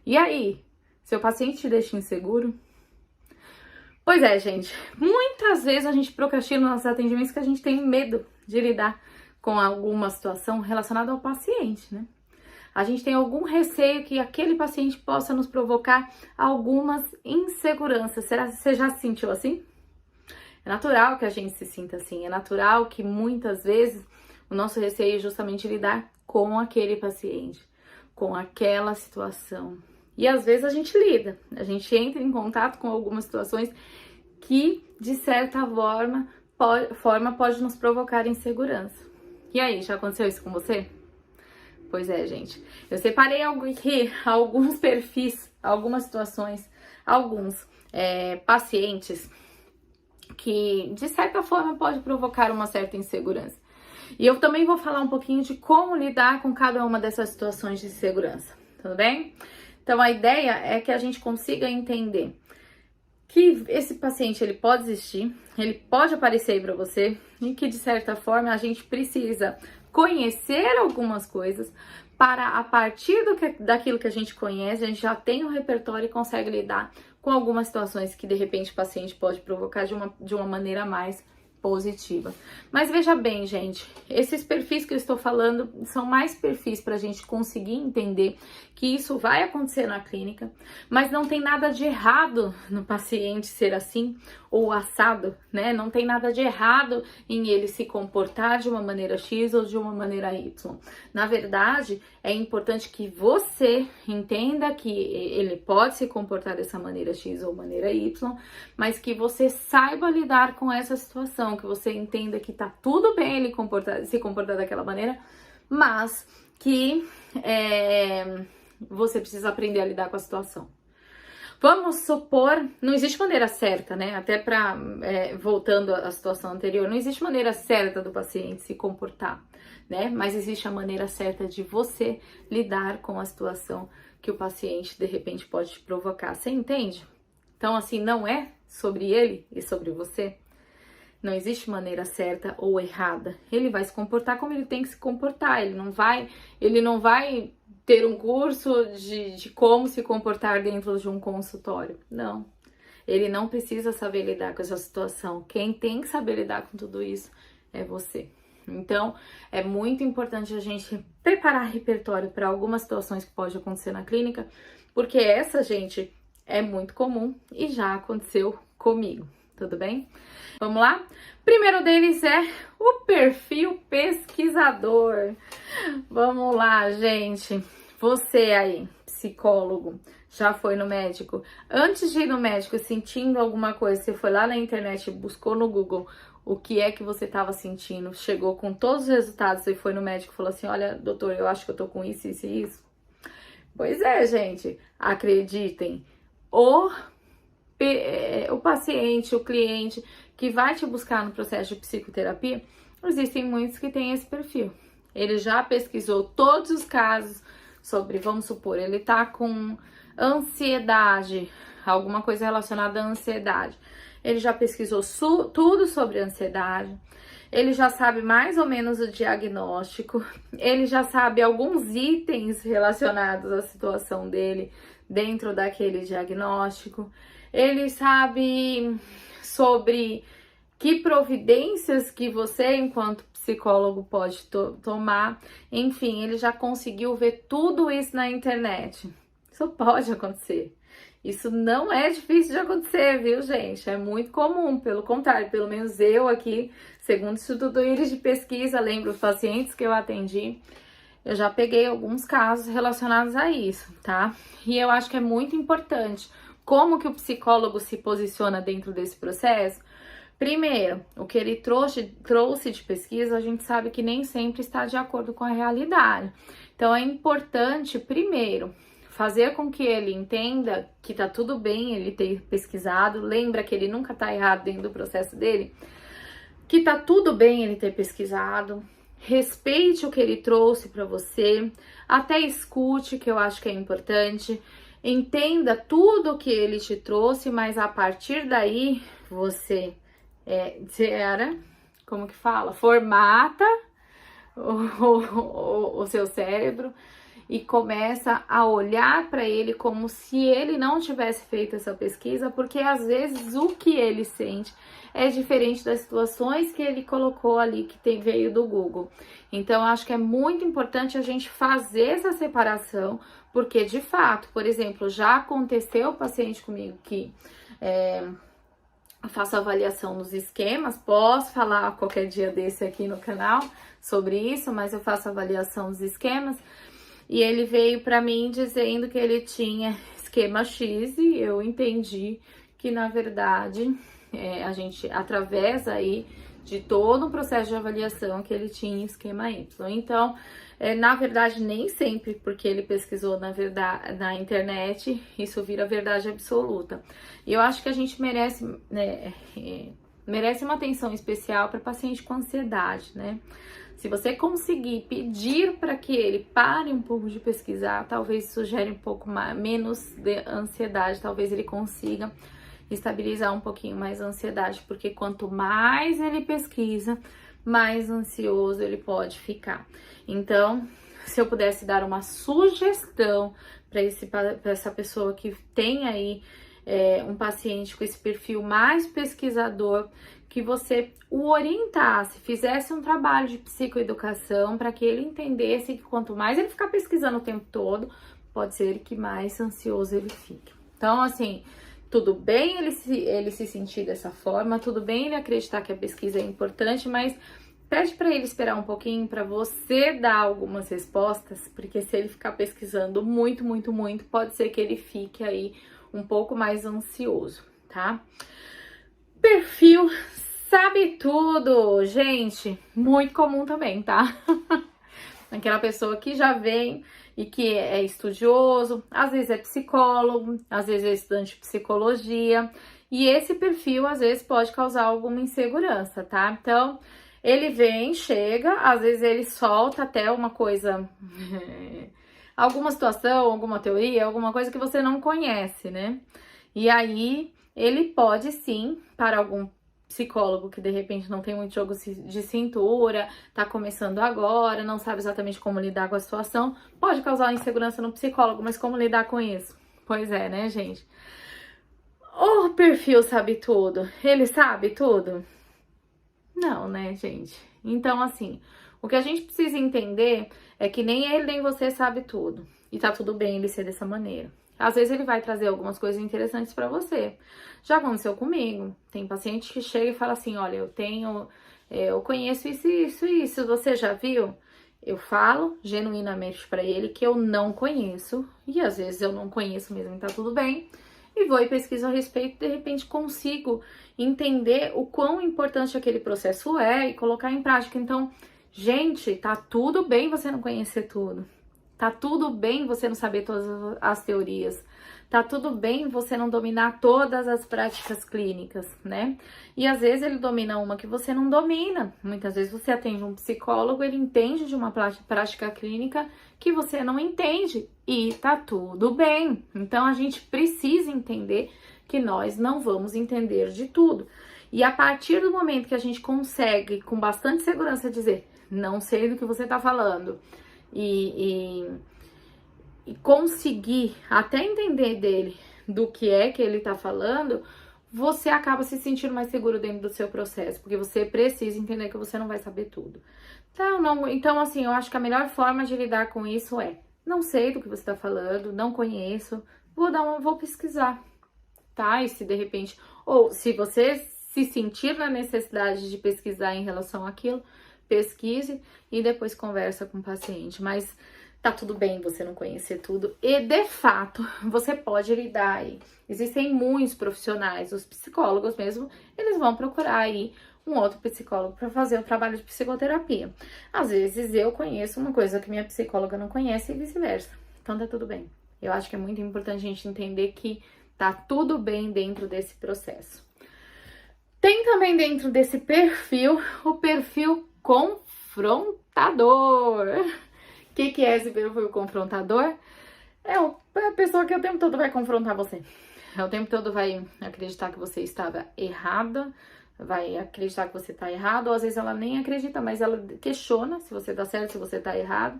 E aí, seu paciente te deixa inseguro? Pois é, gente, muitas vezes a gente procrastina nos atendimentos que a gente tem medo de lidar com alguma situação relacionada ao paciente, né? A gente tem algum receio que aquele paciente possa nos provocar algumas inseguranças. Será que você já se sentiu assim? É natural que a gente se sinta assim, é natural que muitas vezes o nosso receio é justamente lidar com aquele paciente, com aquela situação. E às vezes a gente lida, a gente entra em contato com algumas situações que, de certa forma pode nos provocar insegurança. E aí, já aconteceu isso com você? Pois é, gente. Eu separei aqui alguns perfis, algumas situações, alguns pacientes que, de certa forma, pode provocar uma certa insegurança. E eu também vou falar um pouquinho de como lidar com cada uma dessas situações de insegurança, tudo bem? Então, a ideia é que a gente consiga entender que esse paciente, ele pode existir, ele pode aparecer aí para você, e que, de certa forma, a gente precisa conhecer algumas coisas para, a partir daquilo que a gente conhece, a gente já tem um repertório e consegue lidar com algumas situações que, de repente, o paciente pode provocar de uma maneira mais positiva. Mas veja bem, gente, esses perfis que eu estou falando são mais perfis para a gente conseguir entender que isso vai acontecer na clínica, mas não tem nada de errado no paciente ser assim ou assado, né? Não tem nada de errado em ele se comportar de uma maneira X ou de uma maneira Y. Na verdade, é importante que você entenda que ele pode se comportar dessa maneira X ou maneira Y, mas que você saiba lidar com essa situação, que você entenda que tá tudo bem ele se comportar daquela maneira, mas que você precisa aprender a lidar com a situação. Vamos supor, não existe maneira certa, né? Até voltando à situação anterior, não existe maneira certa do paciente se comportar, né? Mas existe a maneira certa de você lidar com a situação que o paciente de repente pode te provocar. Você entende? Então, assim, não é sobre ele e sobre você. Não existe maneira certa ou errada. Ele vai se comportar como ele tem que se comportar. Ele não vai ter um curso de como se comportar dentro de um consultório. Não. Ele não precisa saber lidar com essa situação. Quem tem que saber lidar com tudo isso é você. Então, é muito importante a gente preparar repertório para algumas situações que pode acontecer na clínica, porque essa, gente, é muito comum e já aconteceu comigo. Tudo bem? Vamos lá? Primeiro deles é o perfil pesquisador. Vamos lá, gente. Você aí, psicólogo, já foi no médico? Antes de ir no médico sentindo alguma coisa, você foi lá na internet, buscou no Google o que é que você estava sentindo, chegou com todos os resultados e foi no médico e falou assim: olha, doutor, eu acho que eu tô com isso, isso e isso. Pois é, gente, acreditem, o paciente, o cliente que vai te buscar no processo de psicoterapia, existem muitos que têm esse perfil. Ele já pesquisou todos os casos sobre, vamos supor, ele tá com ansiedade, alguma coisa relacionada à ansiedade. Ele já pesquisou tudo sobre ansiedade, ele já sabe mais ou menos o diagnóstico, ele já sabe alguns itens relacionados à situação dele dentro daquele diagnóstico. Ele sabe sobre que providências que você, enquanto psicólogo, pode tomar. Enfim, ele já conseguiu ver tudo isso na internet. Isso pode acontecer. Isso não é difícil de acontecer, viu, gente? É muito comum, pelo contrário, pelo menos eu aqui, segundo o Instituto Íris de Pesquisa, lembro os pacientes que eu atendi, eu já peguei alguns casos relacionados a isso, tá? E eu acho que é muito importante como que o psicólogo se posiciona dentro desse processo. Primeiro, o que ele trouxe de pesquisa, a gente sabe que nem sempre está de acordo com a realidade. Então, é importante, primeiro, fazer com que ele entenda que tá tudo bem ele ter pesquisado. Lembra que ele nunca tá errado dentro do processo dele. Que tá tudo bem ele ter pesquisado. Respeite o que ele trouxe para você. Até escute, que eu acho que é importante. Entenda tudo que ele te trouxe, mas a partir daí você como que fala? Formata o seu cérebro e começa a olhar para ele como se ele não tivesse feito essa pesquisa, porque às vezes o que ele sente é diferente das situações que ele colocou ali, que veio do Google. Então, acho que é muito importante a gente fazer essa separação, porque de fato, por exemplo, já aconteceu o paciente comigo que eu faço avaliação nos esquemas, posso falar qualquer dia desse aqui no canal sobre isso, mas eu faço avaliação dos esquemas, e ele veio para mim dizendo que ele tinha esquema X, e eu entendi que, na verdade, a gente, através aí de todo um processo de avaliação, que ele tinha esquema Y. Então, na verdade, nem sempre, porque ele pesquisou na internet, isso vira verdade absoluta. E eu acho que a gente merece, merece uma atenção especial para paciente com ansiedade, né? Se você conseguir pedir para que ele pare um pouco de pesquisar, talvez isso gere um pouco menos de ansiedade, talvez ele consiga estabilizar um pouquinho mais a ansiedade, porque quanto mais ele pesquisa, mais ansioso ele pode ficar. Então, se eu pudesse dar uma sugestão para essa pessoa que tem aí um paciente com esse perfil mais pesquisador, que você o orientasse, fizesse um trabalho de psicoeducação para que ele entendesse que quanto mais ele ficar pesquisando o tempo todo, pode ser que mais ansioso ele fique. Então, assim, tudo bem ele se sentir dessa forma, tudo bem ele acreditar que a pesquisa é importante, mas pede para ele esperar um pouquinho para você dar algumas respostas, porque se ele ficar pesquisando muito, muito, muito, pode ser que ele fique aí um pouco mais ansioso, tá? Perfil sabe tudo, gente, muito comum também, tá? Aquela pessoa que já vem e que é estudioso, às vezes é psicólogo, às vezes é estudante de psicologia, e esse perfil às vezes pode causar alguma insegurança, tá? Então, ele vem, chega, às vezes ele solta até uma coisa, alguma situação, alguma teoria, alguma coisa que você não conhece, né? E aí, ele pode sim, para algum psicólogo que de repente não tem muito jogo de cintura, tá começando agora, não sabe exatamente como lidar com a situação, pode causar insegurança no psicólogo, mas como lidar com isso? Pois é, né, gente? O perfil sabe tudo, ele sabe tudo? Não, né, gente? Então, assim, o que a gente precisa entender é que nem ele nem você sabe tudo, e tá tudo bem ele ser dessa maneira. Às vezes ele vai trazer algumas coisas interessantes para você. Já aconteceu comigo. Tem paciente que chega e fala assim, olha, eu conheço isso, isso, isso, você já viu? Eu falo genuinamente para ele que eu não conheço, e às vezes eu não conheço mesmo e tá tudo bem, e vou e pesquiso a respeito, de repente consigo entender o quão importante aquele processo é e colocar em prática. Então, gente, tá tudo bem você não conhecer tudo. Tá tudo bem você não saber todas as teorias. Tá tudo bem você não dominar todas as práticas clínicas, né? E às vezes ele domina uma que você não domina. Muitas vezes você atende um psicólogo, ele entende de uma prática clínica que você não entende. E tá tudo bem. Então a gente precisa entender que nós não vamos entender de tudo. E a partir do momento que a gente consegue, com bastante segurança, dizer, não sei do que você tá falando, e conseguir até entender dele do que é que ele tá falando, você acaba se sentindo mais seguro dentro do seu processo, porque você precisa entender que você não vai saber tudo. Então, assim, eu acho que a melhor forma de lidar com isso é, não sei do que você tá falando, não conheço, vou pesquisar, tá? E se de repente, ou se você se sentir na necessidade de pesquisar em relação àquilo, pesquise e depois conversa com o paciente, mas tá tudo bem você não conhecer tudo e, de fato, você pode lidar aí. Existem muitos profissionais, os psicólogos mesmo, eles vão procurar aí um outro psicólogo para fazer o trabalho de psicoterapia. Às vezes eu conheço uma coisa que minha psicóloga não conhece e vice-versa, então tá tudo bem. Eu acho que é muito importante a gente entender que tá tudo bem dentro desse processo. Tem também dentro desse perfil, o perfil confrontador. O que é esse perfil confrontador? É a pessoa que o tempo todo vai confrontar você. O tempo todo vai acreditar que você estava errada, vai acreditar que você está errado, ou às vezes ela nem acredita, mas ela questiona se você está certo, se você está errado.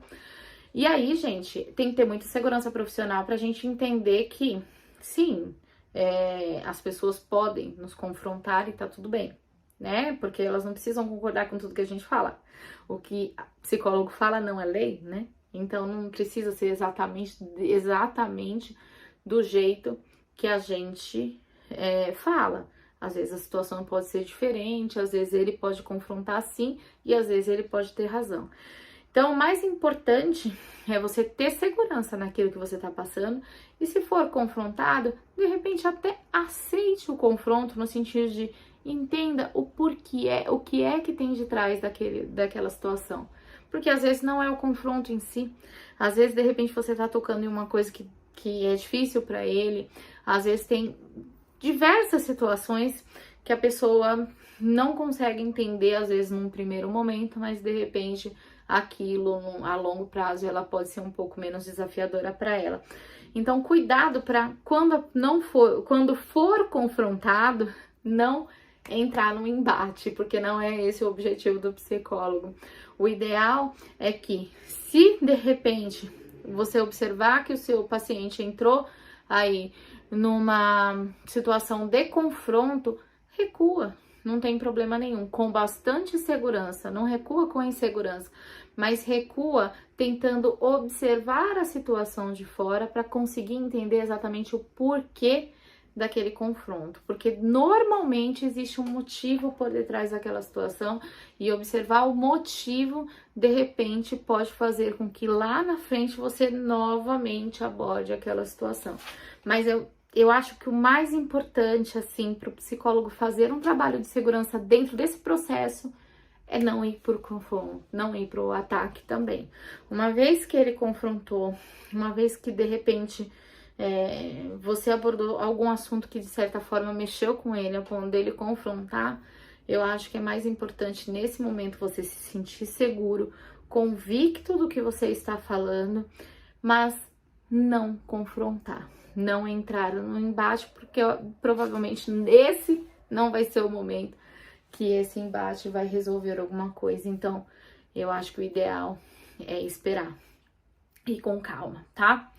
E aí, gente, tem que ter muita segurança profissional pra gente entender que, sim, as pessoas podem nos confrontar e tá tudo bem, né? Porque elas não precisam concordar com tudo que a gente fala. O que psicólogo fala não é lei, né? Então não precisa ser exatamente do jeito que a gente fala. Às vezes a situação pode ser diferente, às vezes ele pode confrontar sim, e às vezes ele pode ter razão. Então, o mais importante é você ter segurança naquilo que você está passando e, se for confrontado, de repente até aceite o confronto no sentido de entenda o porquê, o que é que tem de trás daquela situação. Porque às vezes não é o confronto em si, às vezes de repente você está tocando em uma coisa que é difícil para ele, às vezes tem diversas situações que a pessoa não consegue entender, às vezes num primeiro momento, mas de repente aquilo a longo prazo ela pode ser um pouco menos desafiadora para ela. Então, cuidado para quando for confrontado, não entrar no embate, porque não é esse o objetivo do psicólogo. O ideal é que, se de repente você observar que o seu paciente entrou aí numa situação de confronto, recua. Não tem problema nenhum, com bastante segurança, não recua com insegurança, mas recua tentando observar a situação de fora para conseguir entender exatamente o porquê daquele confronto, porque normalmente existe um motivo por detrás daquela situação e observar o motivo de repente pode fazer com que lá na frente você novamente aborde aquela situação. Mas eu acho que o mais importante, assim, para o psicólogo fazer um trabalho de segurança dentro desse processo é não ir por confronto, não ir para o ataque também. Uma vez que ele confrontou, uma vez que de repente você abordou algum assunto que de certa forma mexeu com ele, a ponto dele confrontar, eu acho que é mais importante nesse momento você se sentir seguro, convicto do que você está falando, mas não confrontar. Não entrar no embate, porque provavelmente esse não vai ser o momento que esse embate vai resolver alguma coisa. Então, eu acho que o ideal é esperar e com calma, tá?